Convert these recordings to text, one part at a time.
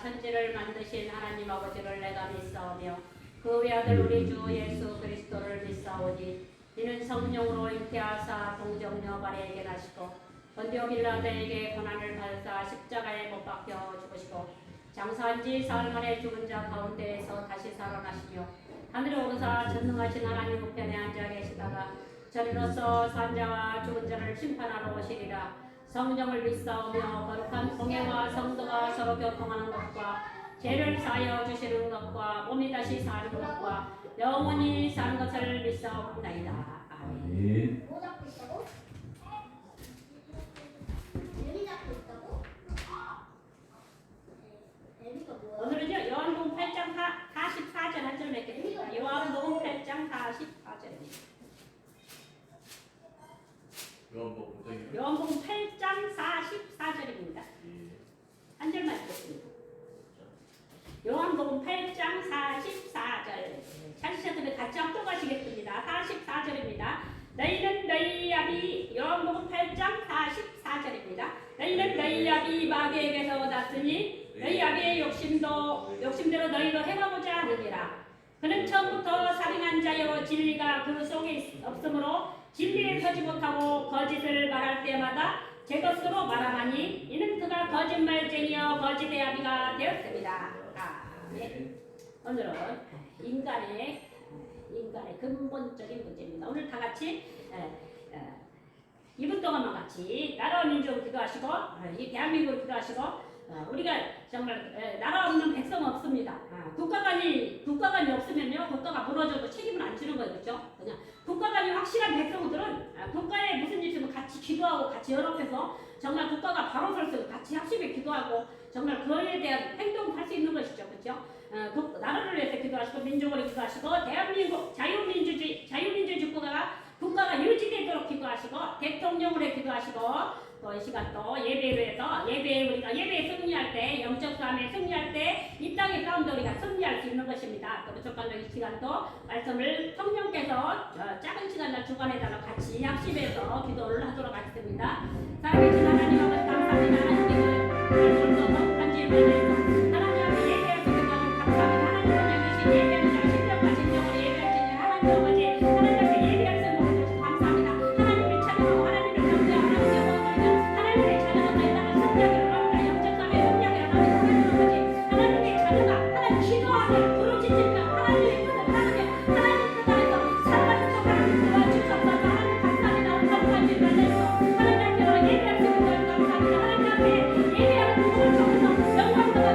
천지를 만드신 하나님 아버지를 내가 믿사오며 그 외아들 우리 주 예수 그리스도를 믿사오니 이는 성령으로 잉태하사 동정녀 마리아에게 나시고 본디오 빌라도에게 고난을 받으사 십자가에 못 박혀 죽으시고 장사한 지 사흘 만에 죽은 자 가운데에서 다시 살아나시며 하늘에 오르사 전능하신 하나님 우편에 앉아 계시다가 저리로서 산자와 죽은 자를 심판하러 오시리라. 성령을 믿사오며 거룩한 공예와 성도가 서로 교통하는 것과 죄를 사하여 주시는 것과 몸이 다시 사는 것과 영원히 사는 것을 믿사옵나이다. 아멘. 뭐 잡고 있다고? 애미 잡고 있다고? 애미가 뭐야? 오늘은요 요한복음 8장 44절 한 절 맺겠습니다. 요한복음 8장 44절입니다. 요한복음 8장 44절입니다. 한 절만 읽겠습니다. 요한복음 8장 44절. 찾으셨으면 같이 합독하시겠습니다. 44절입니다. 너희는 너희 아비 요한복음 8장 44절입니다. 너희는 너희 아비 마귀에게서 얻었으니 너희 아비의 욕심대로 너희도 행하고자 하느니라. 그는 처음부터 살인한 자여 진리가 그 속에 없으므로 진리에 서지 못하고 거짓을 말할 때마다 제 것으로 말하나니 이는 그가 거짓말쟁이여 거짓의 아비가 되었습니다. 아멘. 오늘은 인간의 근본적인 문제입니다. 오늘 다 같이 2분 동안만 같이 나라 민족 기도하시고 이 대한민국을 기도하시고 우리가 정말 나라 없는 백성 없습니다. 국가관이 없으면요 국가가 무너져도 책임을 안 지는 거예요, 그렇죠? 그냥 국가관이 확실한 백성들은 국가에 무슨 일 있으면 같이 기도하고 같이 연합해서 정말 국가가 바로 설 수 있고 같이 합심해 기도하고 정말 그에 대한 행동을 할 수 있는 것이죠, 그렇죠? 나라를 위해서 기도하시고 민족을 기도하시고 대한민국 자유민주주의 국가가 유지되도록 기도하시고 대통령으로 기도하시고 또 이 시간 또 예배를 해서 우리가 예배에 승리할 때 영적 싸움에 승리할 때 이 땅의 가운데 우리가 승리할 수 있는 것입니다. 또 부족한 이 시간도 말씀을 성령께서 작은 시간을 주관해달라 같이 합심해서 기도를 하도록 하겠습니다. 사랑해주신 하나님 아버지 감사합니다. 하나님께서 거룩한 질문을 해서 하나님 앞에 예배할 수 있는 것을 감사합니다. 하나님 주신 예배는 신령과 진정으로 예배할 수 있는 하나님 아버지 하나님 앞에 예배할 수 있는 것을 감사합니다. 하나님을 찬양하고 하나님을 경배하고 하나님의 자녀가 되다가 성령을 얻는다. 영적함의 성령을 얻는다. 하나님의 자녀가 하나님 기도하며 부르짖으며 하나님의 뜻을 따르며 하나님 뜻 안에서 살아가는 하나님 도와주셔서 하나님 감사합니다. 오늘 거룩한 일 만나서 하나님 앞에 예배할 수 있는 걸 감사합니다. 하나님 앞에 예배하는 부분을 통해서 영광과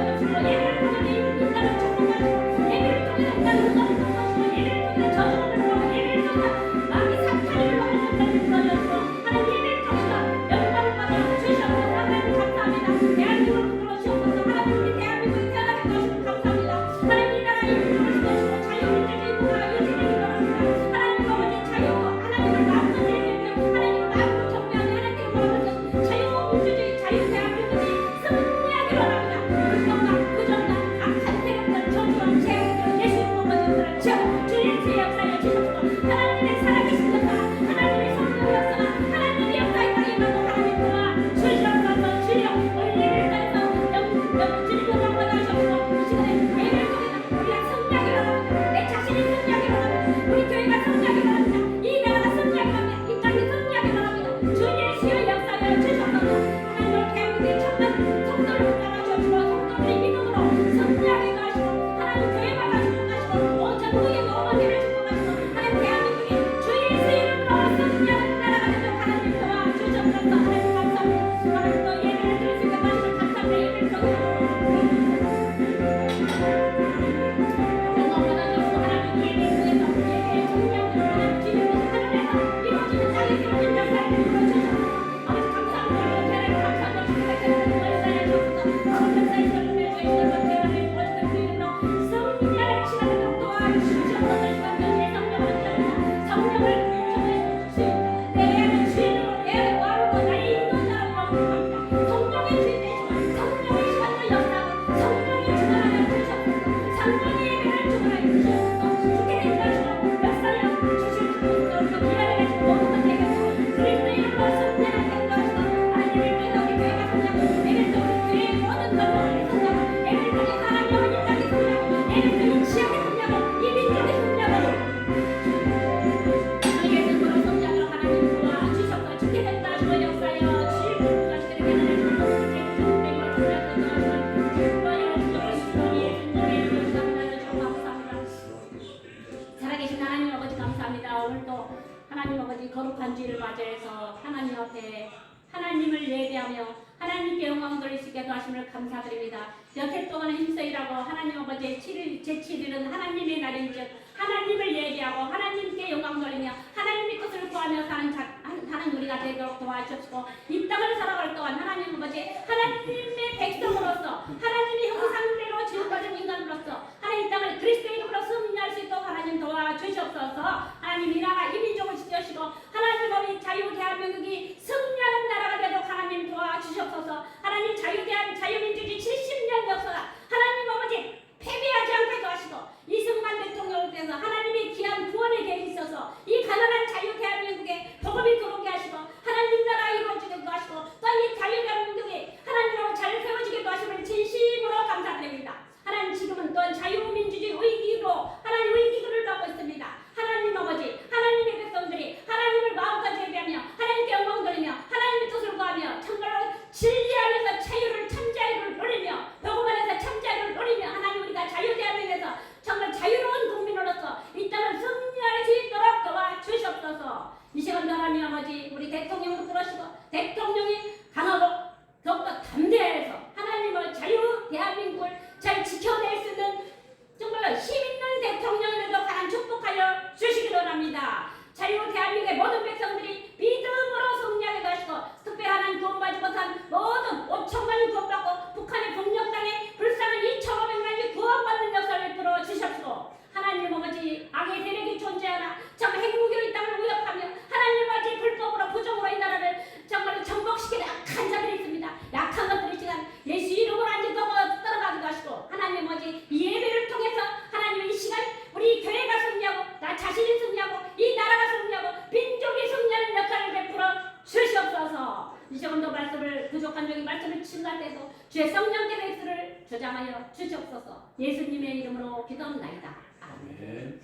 하나님 아버지 감사합니다. 오늘도 하나님 아버지 거룩한 주일을 맞이해서 하나님 앞에 하나님을 예배하며 하나님께 영광 돌리시게 도하심을 감사드립니다. 여태 동안 힘써 일하고 하나님 아버지의 제7일은 하나님의 날인즉 하나님을 예배하고 하나님께 영광 돌리며 하나님의 것을 구하며 사는 우리가 되도록 도와주시고 이 땅을 살아갈 동안 하나님 아버지 하나님의 백성으로서 하나님의 형상대로 지어가진 인간으로서 하나님 이 땅을 그리스도의 이름으로 승리할 수 있도록 하나님 도와주시옵소서. 하나님 이 나라 이 민족을 지켜주시고 하나님 아버지 자유 대한민국이 승리하는 나라가 되도록 하나님 도와주시옵소서. 하나님 자유민주주의 70년 역사가 하나님 아버지 패배하지 않게 도와주시고 이승만 대통령을 통해서 하나님의 귀한 구원의 계획이 있어서 이 가난한 자유 대한민국에 복음이 들어오게 하시고 하나님 나라 이루어지게 도와주시고 또 이 자유 대한민국이 하나님으로 잘 세워지게 도와주시면 진심으로 감사드립니다. 하나님 지금은 또한 자유민주주의 위기로 하나님 위기를 받고 있습니다. 하나님 아버지 하나님의 백성들이 하나님을 마음까지 예배하며 하나님께 영광 돌리며 하나님의 뜻을 구하며 정말로 진리 안에서 참자유를 누리며 복음 안에서 참자유를 누리며 하나님 우리가 자유대한민국에서 정말 자유로운 국민으로서 이 땅을 승리할 수 있도록 도와주시옵소서. 이 시간 하나님 아버지 우리 대통령도 그러시고 대통령이 강하고 더욱더 담대해서 하나님의 자유 대한민국을 잘 지켜낼 수 있는 정말로 힘있는 대통령에도 하나님 축복하여 주시기를 합니다. 자유 대한민국의 모든 백성들이 믿음으로 승리하게 하시고 특별히 하나님 구원받지 못한 모든 5천만이 구원받고 북한의 폭력당에 불쌍한 2,500만이 구원받는 역사를 베풀어 주셨고 하나님 아버지 악의 세력이 존재하나 정말 핵무기로 이 땅을 위협하며 하나님 아버지 불법으로 부정으로 이 나라를 정말로 정복시키는 악한 자들이 있습니다. 약한 것들이 시간 예수 이름으로 안지 떨어가기도 하시고 하나님 아버지 이 예배를 통해서 하나님 이 시간 우리 교회가 승리하고 나 자신이 승리하고 이 나라가 승리하고 민족이 승리하는 역사를 베풀어 주시옵소서. 이 시간도 말씀을 부족한 적인 말씀을 침할 때도 주의 성령의 백수를 조장하여 주시옵소서. 예수님의 이름으로 기도합니다. 아멘.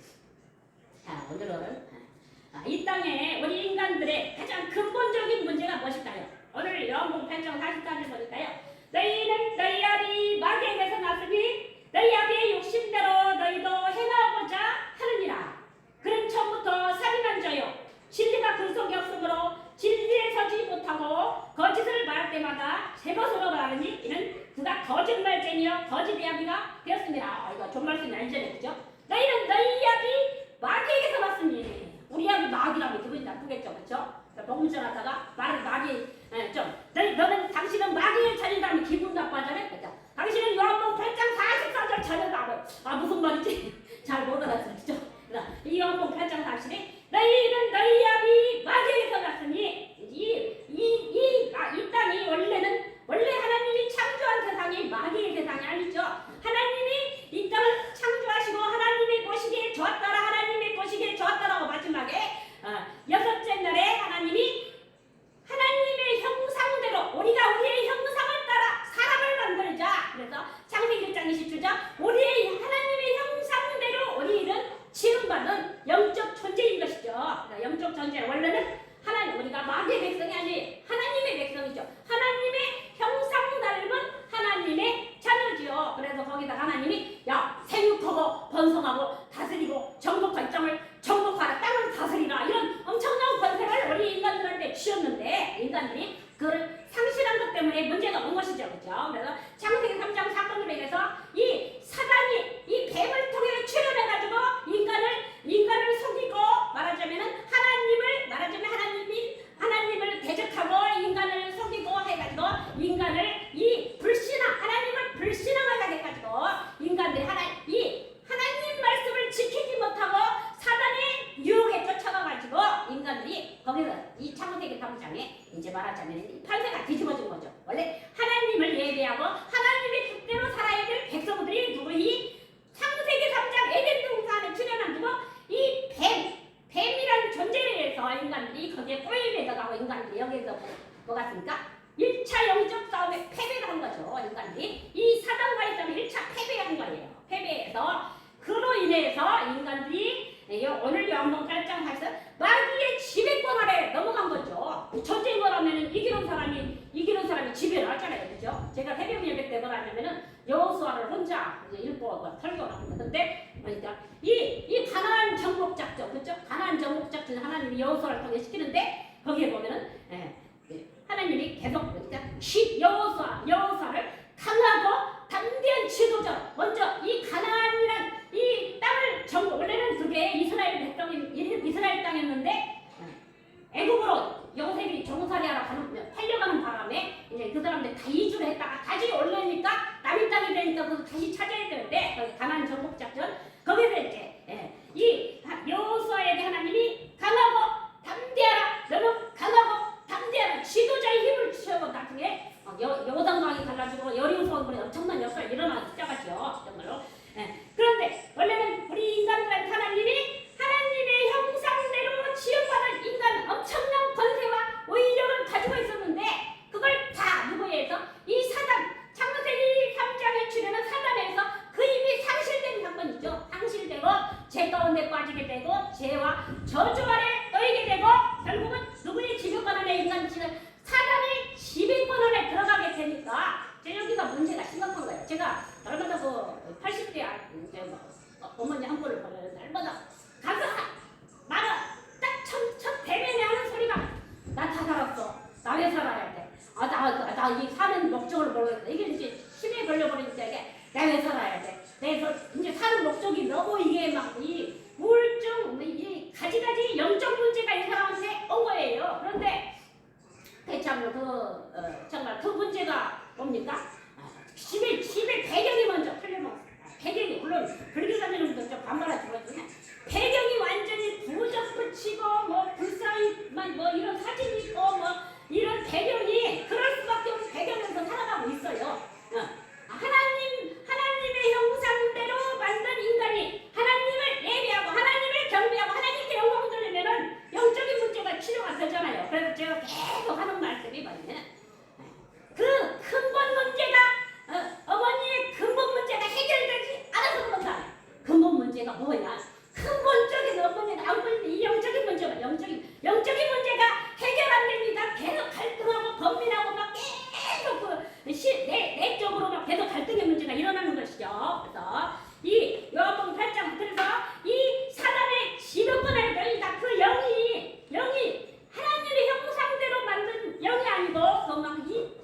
자 오늘은 이 땅에 우리 인간들의 가장 근본적인 문제가 무엇일까요? 오늘 요한복음 8장 44절 보니까요. 너희는 너희 아비 마귀에게서 났으니 너희 아비의 욕심대로 너희도 행하고자 하느니라. 그는 처음부터 살인한 자요 진리가 그 속에 없으므로 진리에 서지 못하고 거짓을 말할 때마다 제 것으로 말하니 이는 그가 거짓말쟁이여 거짓의 아비가 되었습니다. 이거 좀 말씀이 알잖아요, 그죠? 너희는 너희 아비 마귀에게서 왔으니 우리 아비 마귀라면 기분이 나쁘겠죠, 그렇죠? 복음 전하다가 말을 마귀 너는 당신은 마귀의 자녀라면 기분 나빠하잖아요, 그렇죠? 당신은 요한복음 8장 44절 자녀다. 무슨 말인지 잘 못 알아듣죠? 이 요한복음 8장 40에 너희는 너희 아비 마귀에게서 났으니 이 땅이 원래 하나님이 창조한 세상이 마귀의 세상이 아니죠. 하나님이 이 땅을 창조하시고 하나님의 보시기에 좋았더라 하나님의 보시기에 좋았더라고 마지막에 여섯째 날에 하나님이 하나님의 형상대로 우리가 우리의 형상을 따라 사람을 만들자. 그래서 창세기 1장 27절 우리의 하나님의 형상대로 우리는 지음받은 영적 존재인 것이죠. 영적 존재 원래는 하나님 우리가 마귀의 백성이 아니 하나님의 백성이죠. 하나님의 형상 닮은 하나님의 자녀지요. 그래서 거기다 하나님이 생육하고 번성하고 다스리고 정복할 땅을 정복하라 땅을 다스리라 이런 엄청난 권세를 우리 인간들한테 주셨는데 인간들이 그걸 상실한 것 때문에 문제가 온 것이죠. 그렇죠? 그래서 창세기 3장 사건으로 인해서 이 사단이 이 뱀을 통해 출현해가지고 인간을 속이고 말하자면 하나님을 대적하고 인간을 속이고 해가지고 인간을 하나님을 불신앙하게 해가지고 인간들이 하나님 말씀을 지키지 못하고 사단의 유혹에 쫓아가가지고 인간들이 거기서 이 창세기 3장에 이제 말하자면 이 판세가 뒤집어진 거죠. 원래 하나님을 예배하고 하나님의 뜻대로 살아야 될 백성들이 누구 이 창세기 3장 에덴 동산에 출현한 두고 이 뱀이라는 존재에 의해서 인간들이 거기에 꼬임에 들어가고 인간들이 여기에서 뭐 같습니까? 1차 영적 싸움에 패배를 한 거죠. 인간들이 이 사단과의 싸움에 1차 패배한 거예요. 패배해서 그로 인해서 인간들이 오늘 요한복음 8장 8절 마귀의 지배권 아래 넘어간 거죠. 전쟁을 하면은 이기는 사람이 지배를 하잖아요, 그렇죠? 제가 새벽 예배 때 뭐라냐면은 여호수아를 혼자 이제 일본과 설교를 하는 건데, 그러니까 이 가나안 정복 작전 하나님이 여호수아를 통해 시키는데 거기에 보면은 하나님이 계속 여호수아를 강하고 담대한 지도자로 먼저 이 가나안이란 이 땅을 원래는 그게 이스라엘 땅이었는데 애굽으로 요셉이 종살이하러 팔려가는 바람에 이제 그 사람들 다 이주를 했다가 다시 올라오니까 남의 땅이 되니까 그거 다시 찾아야 되는데 거기 가나안 정복 작전 거기서 이제 이 여호수아에게 하나님이 강하고 담대하라 너는 강하고 담대하라 지도자의 힘을 주셔서 나중에 요단강이 갈라지고 여리고성군에 엄청난 역사가 일어나기 시작하죠 정말로. 그런데 원래는 우리 인간들한테 하나님의 형상대로 지음받은 인간은 엄청난 권세와 의력을 가지고 있었는데 그걸 다 누구에 의해서 이 사단 창세기 3장에 출현한 사단에 의해서 그 힘이 상실된 사건이죠. 상실되고 죄 가운데 빠지게 되고 죄와 저주 아래 놓이게 되고 결국은 누구의 지배권 안에 인간지는 사단의 지배권 안에 들어가게 되니까 여기가 문제가 심각한 거예요. 제가 날마다 그 80대 어머니 한 분을 보면 날마다 가서 말을 첫 대면에 하는 소리가 나 다 살았어. 나 왜 살아야 돼? 나 이 사는 목적을 모르겠다. 이게 이제 심해 걸려버리니까 이게 나 왜 살아야 돼? 그래서 이제 사는 목적이 너무 이게 막 이 우울증, 이 가지가지 영적 문제가 이 사람한테 온 거예요. 그런데 대참으로 정말 그 문제가 뭡니까? 집에 배경이 먼저 틀려먹었어요. 배경이 물론 불교자들은 좀 반발하지 모르지만 배경이 완전히 부적 붙이고 뭐 불상만 뭐 이런 사진 있고 뭐 이런 배경이 그럴 수밖에 없는 배경에서 살아가고 있어요. 하나님의 형상대로 만든 인간이 하나님을 예배하고 하나님을 경배하고 하나님께 영광을 돌리면은 영적인 문제가 치료가 되잖아요. 그래서 제가 계속 하는 말씀이 뭐냐면 그 근본 문제가 어머니의 근본 문제가 해결되지 않아서 그런다. 근본 문제가 뭐냐? 근본적인 어머니가 안고 있는 이 영적인 문제가 영적인 문제가 해결 안 됩니다. 계속 갈등하고 범민하고 막 계속 내적으로 막 계속 갈등의 문제가 일어나는 것이죠. 그래서 이 요한복음 8장 그래서 이 사단의 지배권 안에 걸리다 그 영이 하나님의 형상대로 만든 영이 아니고 그막이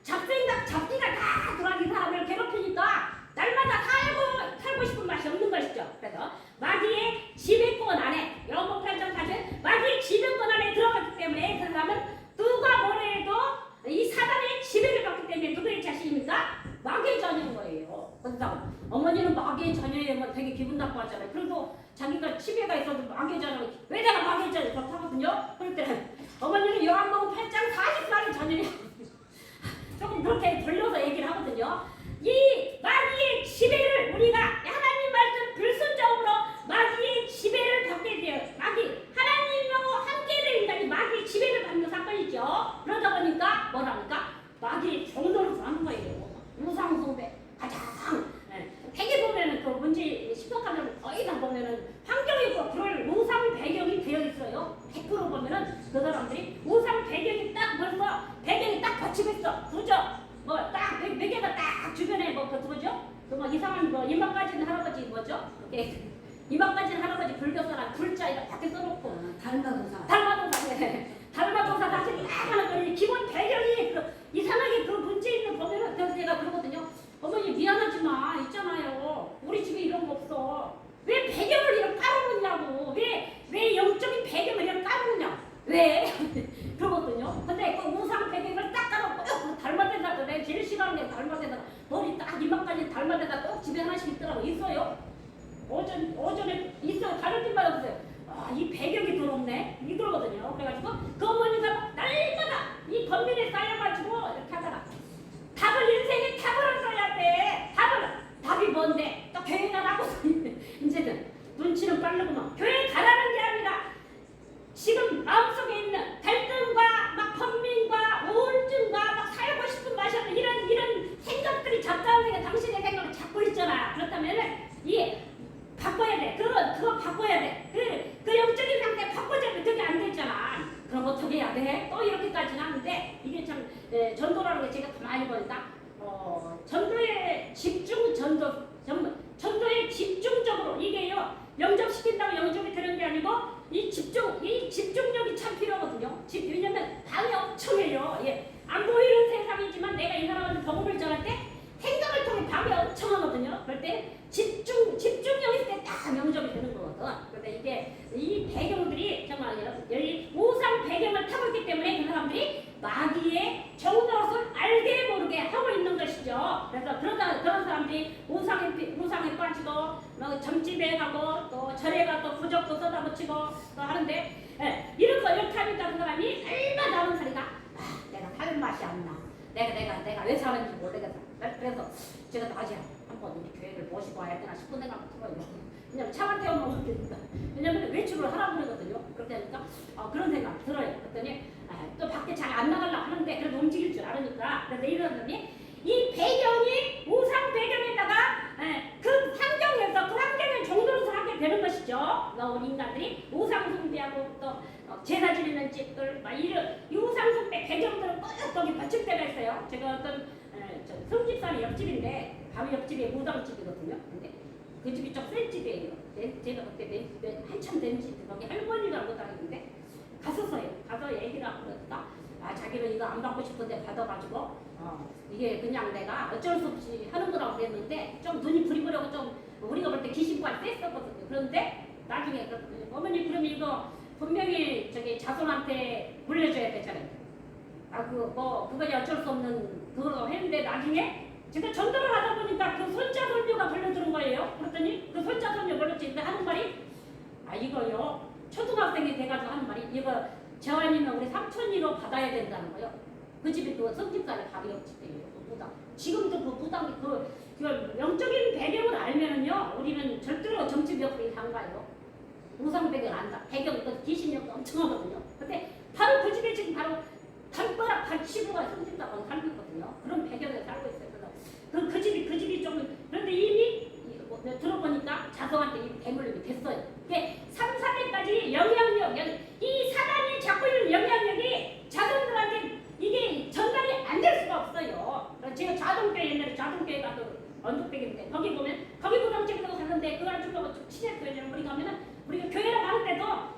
잡기가 다 들어가는 사람을 괴롭히니까 날마다 살고 싶은 맛이 없는 것이죠. 그래서 마귀의 지배권 안에 요한복음 8장 8절 마귀의 지배권 안에 들어갔기 때문에 그 사람은 누가 뭐라 해도 이 사단의 지배를 받기 때문에 누구의 자식입니까? 마귀의 자녀인 거예요. 그래서 어머니는 마귀의 자녀이면 되게 기분 나빠하잖아요. 그래도 자기가 치매가 있어도 마귀의 자녀가 왜 내가 마귀의 자녀 그렇다거든요. 그럴 때 어머니는 요한복음 8장 40살의 자녀냐 조금 그렇게 돌려서 얘기를 하거든요. 이 마귀의 지배를 우리가 하나님 말씀 불순종으로 마귀의 지배를 받게 돼요. 하나님하고 함께 된 인간이 마귀의 지배를 받는 사건이죠. 그러다 보니까 뭐랍니까? 마귀의 종로를 하는 거예요. 우상숭배 가장 되게 보면은 그 문제 심각한 점 거의 다 보면은 환경이 있고 그럴 우상 배경이 되어 있어요. 100% 보면은 그 사람들이 우상 배경이 딱 벌써 배경이 딱 받치고 있어. 부적 뭐딱 몇 개가 딱 주변에 뭐 그거죠? 그 뭐 이상한 뭐 이마 까진 할아버지 뭐죠? 이마 까진 할아버지 불교 사람 불자 이렇게 밖에 써놓고 달마도사 사실 딱 하나 그 기본 배경이 그 이상하게 그 문제 있는 보면은 내가 그러거든요. 어머니 미안하지만 있잖아요. 우리 집에 이런 거 없어. 왜 배경을 이렇게 깔아놓냐고. 왜 영적인 배경을 이렇게 깔아놓냐. 왜? 그러거든요. 근데 그 우상 배경을 딱 깔아놓고 달마대사도 내가 제일 싫어하는 게 달마대사 머리 딱 이마까지 달마대사 꼭 집에 하나씩 있더라고. 있어요. 오전에 있어요. 다른 집마다 보세요. 이 배경이 더럽네. 이러거든요. 그래가지고 그 어머니가 날마다 이 건면에 쌓여가지고 이렇게 하다가 답을 인생에 답을 얻어야 돼. 답이 뭔데? 또 교회 가라고 이제는 눈치는 빠르구만. 교회 가라는 게 아니라 지금 마음속에 있는 갈등과 막 번민과 우울증과 막 살고 싶은 맛이 없는 이런 생각들이 잡다운데 당신의 생각을 잡고 있잖아. 그렇다면은 바꿔야 돼. 그거 바꿔야 돼. 그 영적인 상태 바꿔줘야 그게 안 되잖아. 그럼 어떻게 해야 돼? 또 이렇게까지는 하는데 이게 참 전도라는 게 제가 가만히 보니까 전도의 집중적으로 이게요. 영접시킨다고 영접이 되는 게 아니고 이 집중력이 참 필요하거든요. 왜냐면 방이 엄청 해요. 예. 안 보이는 세상이지만 내가 이 사람한테 복음을 전할 때 생각을 통해 방이 엄청 하거든요. 그럴 때 집중력이 있을 때 딱 영접이 되는 거거든. 그런데 이게 이 배경들이 정말 여기 우상 배경을 타고 있기 때문에 그 사람들이 마귀의 정노릇을 알게 모르게 하고 있는 것이죠. 그래서 그런 사람들이 우상에 빠지고 뭐 점집에 가고 또 절에 가고 부적도 쏟아붙이고 또 하는데 이렇게 하니까 그 사람이 얼마 남은 살이가 내가 사는 맛이 안 나. 내가 왜 사는지 모르겠다. 그래서 제가 다시 한번 우리 교회를 모시고 와야 되나 싶은 생각이 들어요. 왜냐면 차만 태워 먹으면 되니까. 왜냐면 외출을 하라고 그러거든요. 그렇게 하니까 그런 생각이 들어요. 그랬더니 또 밖에 잘 안 나가려고 하는데 그래도 움직일 줄 알으니까. 그래서 이러더니 이 배경이 우상 배경에다가 그 환경에서 그 환경에 종노릇을 하게 되는 것이죠. 우리 인간들이 우상 숭배하고 또 제사 지내는 집들 막 이런 우상 숭배 배경들은 꼭 거기 받칠 때가 있어요. 제가 어떤 성집사의 옆집인데 바로 옆집에 무당집이거든요. 근데 그 집이 좀 센 집이에요. 제가 그때 한참 된 집, 거기 할머니가 무당인데 갔었어요. 가서 얘기를 하고 그러니까 자기는 이거 안 받고 싶은데 받아가지고 이게 그냥 내가 어쩔 수 없이 하는 거라고 그랬는데 좀 눈이 부리부리하고 좀 우리가 볼 때 귀신과 셌었거든요. 그런데 나중에 어머니 그러면 이거 분명히 저기 자손한테 물려줘야 되잖아요. 그거야 어쩔 수 없는 그거라고 했는데 나중에 제가 전도를 하다 보니까 그 손자 손녀가 불러주는 거예요. 그랬더니 그 손자 손녀 불러주는데 하는 말이 이거요 초등학생이 돼가지고 하는 말이 이거 재환이면 우리 삼촌이로 받아야 된다는 거예요. 그 집이 그 성집사의 바로 옆집이에요. 그 무당. 지금도 그 무당이 그 영적인 배경을 알면은요 우리는 절대로 점집 옆에 안 가요. 우상 배경을 안다. 배경 그 귀신력도 엄청 하거든요. 근데 바로 그 집에 지금 바로 담벼락 85가 성집사가 살고 있거든요. 그런 배경에 살고 있어요. 그래서 그 집이 좀 그런데 이미 들어보니까 자성한테 이미 대물림이 됐어요. 이게 3, 4대까지 영향력, 이 사단이 잡고 있는 영향력이 자손들한테 이게 전달이 안 될 수가 없어요. 제가 자동교회 옛날에 자동교회 가서 언덕백인데 거기 보면 거기 부담집에서 갔는데 그 아줌마가 좀 친했어요. 왜냐면 우리 가면은 우리가 교회를 가는데도 막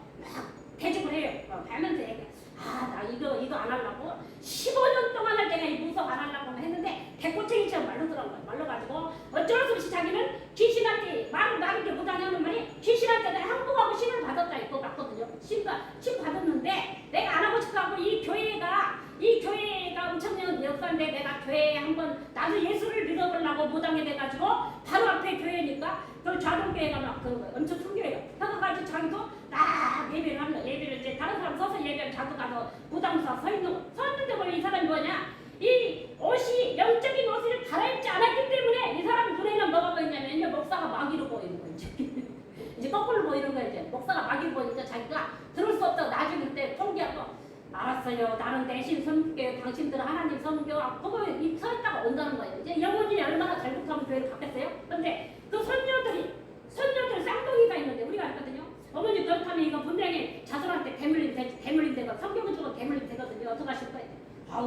대접을 해요. 가면서 나 이거 안 하려고 15년 동안을 내가 이 무속 안 하려고 했는데 대꼬챙이처럼 말르더라고요. 말라가지고 어쩔 수 없이 자기는 귀신한테 말을 못하냐는 말이 귀신한테 내가 항복하고 신을 받았다 이거 맞거든요. 신 받았는데 내가 안 하고 싶어하고 이 교회가 엄청난 역사인데 내가 교회에 한번 나도 예수를 믿어보려고 무당이 돼가지고 바로 앞에 교회니까 그 좌동교회가 막 엄청 큰 교회가 그래가지고 자기도 딱 예배를 합니다. 예배를 이제 다른 사람 서서 예배를 자꾸 가서 무당사 섰는데 보면 이 사람이 뭐냐 이 옷이 영적인 옷을 갈아입지 않았기 때문에 이 사람 눈에는 뭐가 보이냐면 이제 목사가 마귀로 보이는 거예요. 이제 거꾸로 보이는 거예요. 이제 목사가 마귀로 보니까 자기가 들을 수 없다고 나중에 그때 통기하고 알았어요. 나는 대신 섬길게요. 당신들은 하나님 섬겨. 그거 서 있다가 온다는 거예요. 이제 영혼이 얼마나 잘못하면 교회를 받겠어요? 그런데 그 손녀들 쌍둥이가 있는데 우리가 알거든요. 어머니 그렇다면 이거 분명히 자손한테 대물림 되고 성경은 주고 대물림 되거든요. 어떡 하실 거예요?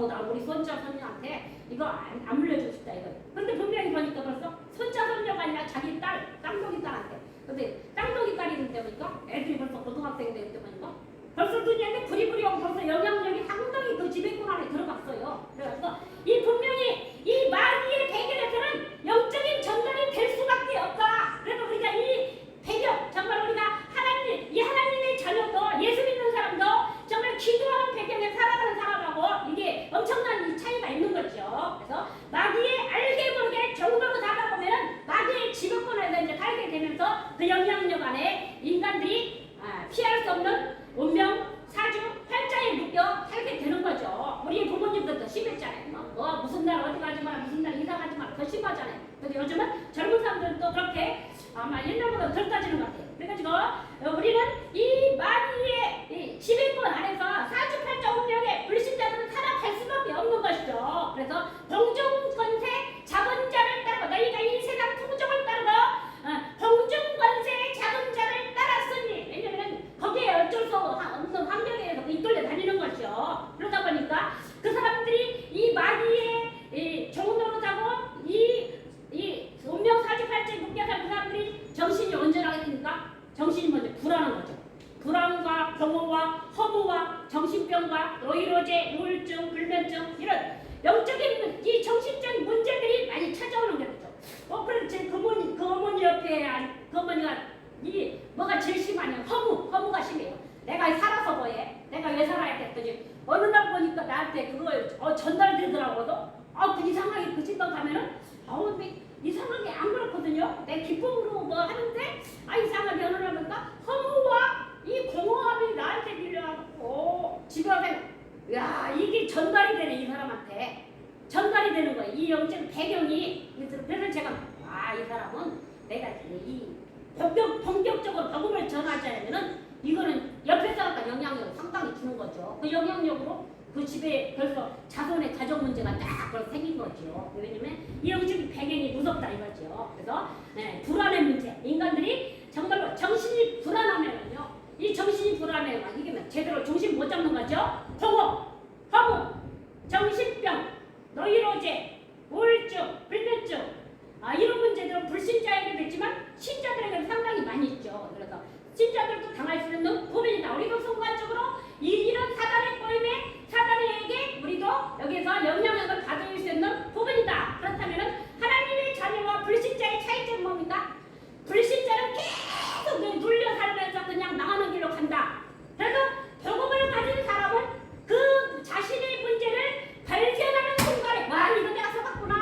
나 우리 손자 손녀한테 이거 안 물려주고 싶다 이거. 근데 분명히 보니까 벌써 손자 손녀가 아니라 자기 딸 쌍둥이 딸한테. 근데 쌍둥이 딸이 있는데 보니까 애들이 벌써 고등학생이 되는데 보니까 벌써 눈에 부리부리하고 벌써 영향력이 상당히 그 지배권 안에 들어갔어요. 그래서 이 분명히 이 마귀의 배경에서는 영적인 전달이 될 수밖에 없다. 그래서 우리가 이 배경 정말 우리가 하나님의 자녀도 예수 믿는 사람도 정말 기도하는 배경에 살아가는 사람하고 이게 엄청난 이 차이가 있는 거죠. 그래서 마귀의 알게 모르게 정도로 살다 보면은 마귀의 지배권에서 이제 살게 되면서 그 영향력 안에 인간들이 피할 수 없는 운명, 사주, 팔자에 묶여 살게 되는 거죠. 우리 부모님들도 심했잖아요. 뭐 정신이 먼저 불안한 거죠. 불안과 공허와 허무와 정신병과 노이로제, 우울증, 불면증 이런 영적인 이 정신적인 문제들이 많이 찾아오는 거죠. 그래서 그 어머니 옆에 그 어머니가 이 뭐가 제일 심하냐 허무가 심해요. 내가 살아서 뭐해? 내가 왜 살아야 됐더니 어느 날 보니까 나한테 그걸 전달되더라고도. 그 이상하게 그 집안 가면은 이상하게 안 그렇거든요. 내 기쁨으로 뭐 하는데 이상하게 어느 날 보니까 허무와 이 공허함이 나한테 밀려갖고 집에 와서 야 이게 전달이 되네. 이 사람한테 전달이 되는 거예요. 이 영적 배경이. 그래서 제가 이 사람은 내가 이 본격적으로 복음을 전하자면은 이거는 옆에서 아까 영향력을 상당히 주는 거죠. 그 영향력으로 그 집에 벌써 자손의 가족 문제가 딱 벌써 생긴 거죠. 왜냐면 이 영적인 배경이 무섭다 이거죠. 그래서 불안의 문제. 인간들이 정말로 정신이 불안하면요. 이 정신이 불안해요. 이게 제대로 정신 못 잡는 거죠. 공허, 허무, 정신병, 노이로제, 우울증, 불면증 이런 문제들은 불신자에게도 있지만 신자들에게는 상당히 많이 있죠. 그래서 신자들도 당할 수 있는 부분이다. 우리도 순간적으로 이런 사단의 꼬임에 사단에게 우리도 여기서 영향력을 받을 수 있는 부분이다. 그렇다면 하나님의 자녀와 불신자의 차이점은 뭡니까? 불신자는 계속 눌려 살면서 그냥 나가는 길로 간다. 그래서 복음을 가진 사람은 그 자신의 문제를 발견하는 순간에 이거 내가 속았구나.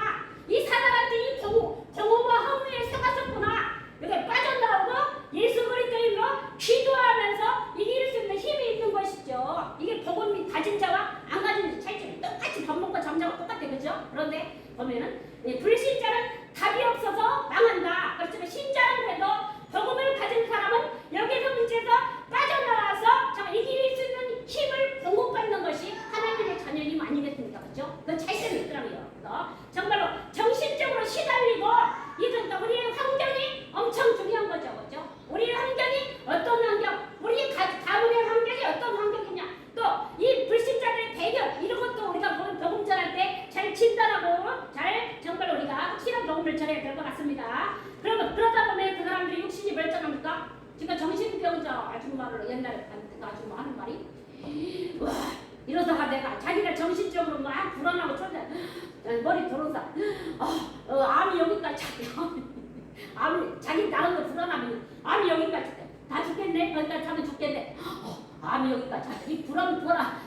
이 사단한테 이 공허와 허무에 속았었구나. 이렇게 빠져나오고 예수 그리스도로 기도하면서 이길 수 있는 힘이 있는 것이죠. 이게 복음이 가진 자와 안 가진 자 차이점이 똑같이 밥 먹고 잠자고 똑같아. 그죠? 그런데 보면은 불신자는 답이 없어서 망한다. 그렇지만 신자는 그래도 복음을 가진 사람은 여기서 문제에서 빠져나와서 이길 수 있는 힘을 공급받는 것이 하나님의 자녀의 힘 아니겠습니까? 그렇죠? 그 차이점이 있더라고요. 그래서 정말로 정신적으로 시달리고 이런 우리의 환경이 엄청 중요한 거죠. 그렇죠? 우리의 환경이 어떤 환경, 우리 가문의 환경이 어떤 환경이냐, 또 이 불신자들의 배경 이런 것도 우리가 복음 전할 때 잘 진단하고 잘 정말 우리가 확실한 복음을 전해야 될 것 같습니다. 그러다 보면 그 사람들이 육신이 멀쩡합니까? 지금 정신병자 아줌마를 옛날에 그 아줌마 하는 말이 이러다가 내가 자기가 정신적으로 막 불안하고 초대 머리 돌아서 암이 여기까지 암이 자기 나름대로 불안하면 암이 여기까지 다 죽겠네. 거기까지 가면 죽겠네. 암이 여기까지 이 불안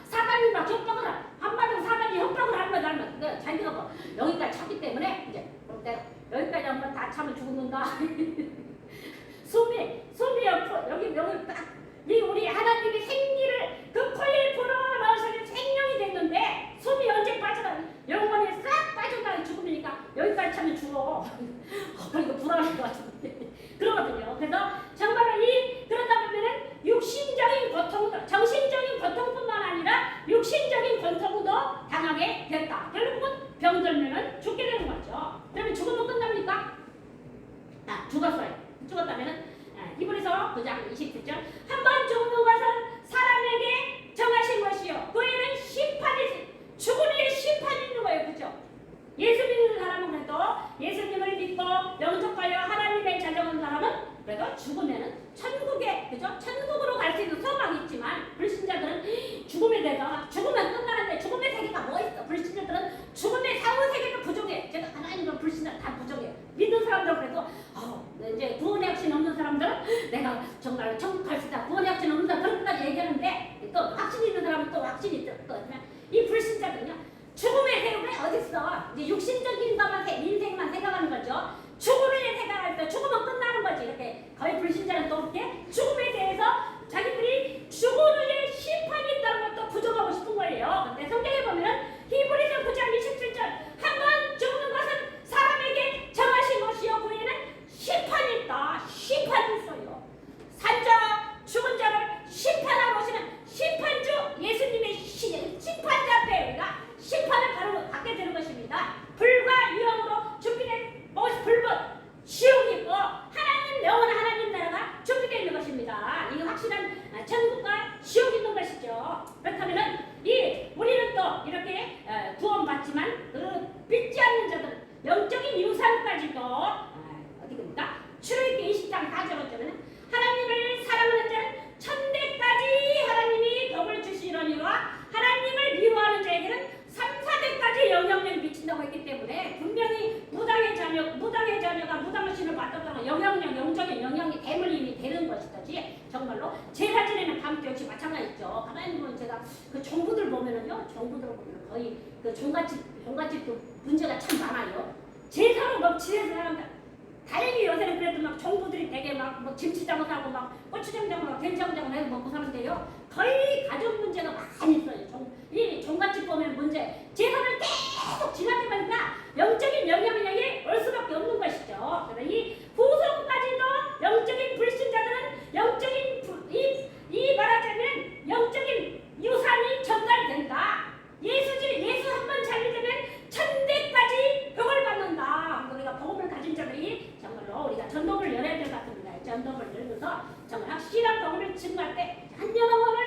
사단이 막 협박을 한마디로 사단이 협박을 하면 자기가 뭐 여기까지 찼기 때문에 이제 그때 여기까지 한번 다 차면 죽는다. 숨이 옆으로 여기 딱 이 우리 하나님이 생기를 그 코에 불어넣으시는 생명이 됐는데 숨이 언제 빠져나 영혼이 싹 빠져나가 죽으니까 여기까지 차면 죽어. 이거 불안할 것 같은데 그러거든요. 그래서 정말로 그러다 보면은 육신적인 고통도 정신적인 고통뿐만 아니라 육신적인 고통도 당하게 됐다. 결국은 병들면은 죽게 되는 거죠. 그러면 죽으면 끝납니까? 죽었어요. 죽었다면은 히브리서 9장 27절 한 번 죽는 것은 사람에게 정하신 것이요 그에는 심판이 죽음의 심판이 있는 거예요. 그죠? 예수 믿는 사람은 그래도 예수님을 믿고 영접하여 하나님의 자녀인 사람은 그래도 죽으면은 천국에 그죠? 천국으로 갈 수 있는 소망이 있지만 불신자들은 죽음에 대해서 죽으면 끝나는데 죽음의 세계가 뭐 있어? 불신자들은 죽음의 사후 세계도 부족해. 제가 하나님과 불신자 다 부족해요. 믿는 사람들은 그래도 이제 구원의 확신 없는 사람들은 내가 정말 천국 갈 수 있다. 구원의 확신 없는 사람 그렇게까지 얘기하는데 또 확신 있는 사람은 또 확신이 있거든요. 이 불신자들은요. 죽음의 세계가 어딨어? 이제 육신적인 것만 인생만 생각하는 거죠. 죽음에 생각할 때 죽으면 끝나는 거지. 이렇게 거의 불신자는 또 이렇게 죽음에 대해서 자기들이 죽음의 심판이 있다는 것도 부정하고 싶은 거예요. 근데 성경에 보면 히브리서 9장 27절 한 번 죽는 것은 사람에게 정하신 것이요 그에는 심판이 있다. 심판이 있어요. 산자 죽은 자를 심판하러 오시는 심판주 예수님의 심판자 앞에 우리가 심판을 바로 받게 되는 것입니다. 불과 유황으로 준비된 불법 지옥이 있고 하나님 영원한 하나님 나라가 준비되어 있는 것입니다. 정말로 제사 지내는 밤도 역시 마찬가지죠. 가만히 보면 제가 그 정부들 보면은요, 정부들 보면 거의 그 종갓집도 문제가 참 많아요. 제사로 막 지내는 사람들. 다행히 요새는 그래도 막 정부들이 되게 막 뭐 김치 장사하고 막 고추장 장사하고 된장 장사해서 먹고 사는데요. 거의 가족 문제가 많이 있어요. 이 종갓집 보면 문제. 제사를 계속 지나게 보니까 영적인 영향력이 올 수밖에 없는 것이죠. 그래서 이 후손까지도 영적인 불신자들은 영적인 이 말하자면 영적인 유산이 전달된다. 예수 한 번 잘 믿으면 천대까지 복을 받는다. 우리가 복음을 가진 자들이 정말로 우리가 전도를 열어야 될 것 같습니다. 전도를 열면서 정말 확실한 복음을 증거할 때 한여러분을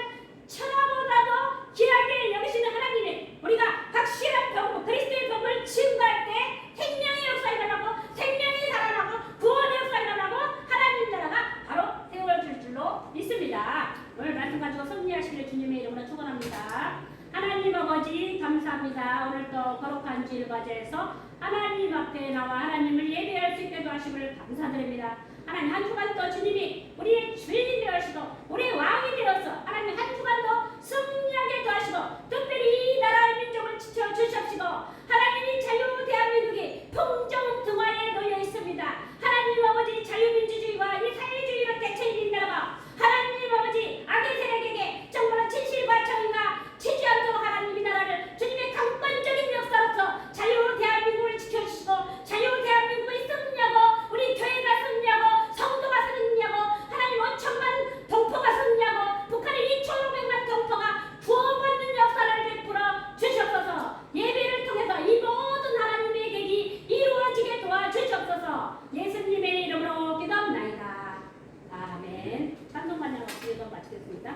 천하보다도 귀하게 여기시는 하나님이 우리가 확실한 복음, 그리스도의 복음을 증거할 때 생명의 역사가 일어나고 생명이 살아나고 구원의 역사가 일어나고 하나님 나라가 바로 세워질 줄로 믿습니다. 오늘 말씀 가지고 승리하시길 주님의 이름으로 축원합니다. 하나님 아버지 감사합니다. 오늘 또 거룩한 주일 과제에서 하나님 앞에 나와 하나님을 예배할 수 있게 도와주심을 감사드립니다. 하나님 한 주간도 주님이 우리의 주인이 되어시고 우리의 왕이 되어서 하나님 한 주간도 승리하게 도와주시고 특별히 이 나라의 민족을 지켜주시옵시고 하나님이 자유 대한민국이 풍정등화에 놓여 있습니다. 하나님 아버지 자유민주주의와 이 사회주의로 대체인 나라가 하나님 아버지 악의 세력에게 정말 진실과 정의가 지지 않도록 하나님 이 나라를 주님의 강권적인 역사로서 자유 대한민국을 지켜주시고 자유 대한민국이 승리하고 우리 교회가 승리하고 성도가 승리하고 하나님 5천만 동포가 승리하고 북한의 2,500만 동포가 구원받는 역사를 베풀어 주시옵소서. 예배를 통해서 이 모든 하나님의 계획이 이루어지게 도와주시옵소서. 예수님의 이름으로 기도합나이다. 아멘. 찬송반장 기도 마치겠습니다.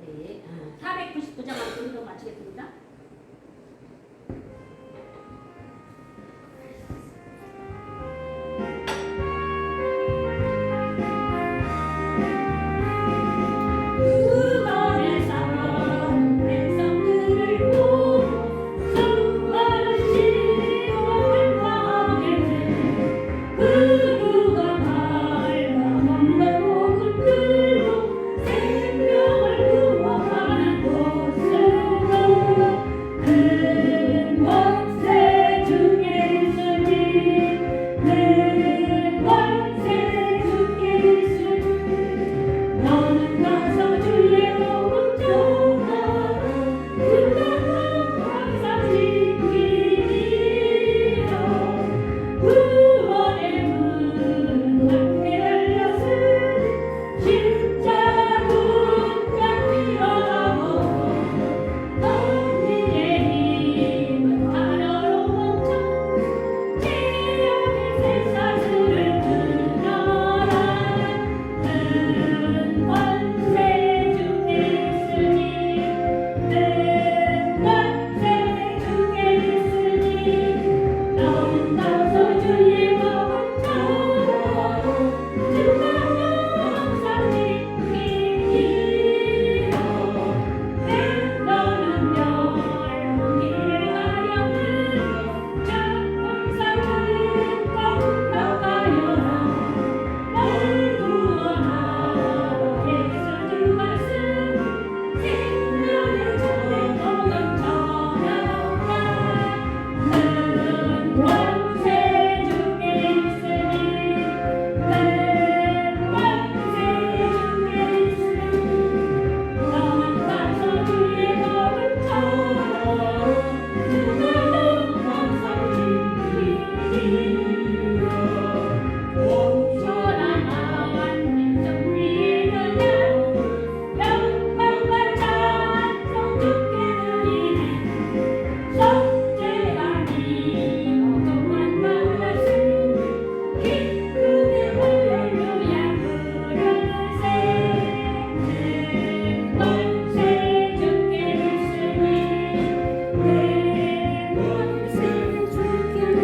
네, 499장 기도 마치겠습니다.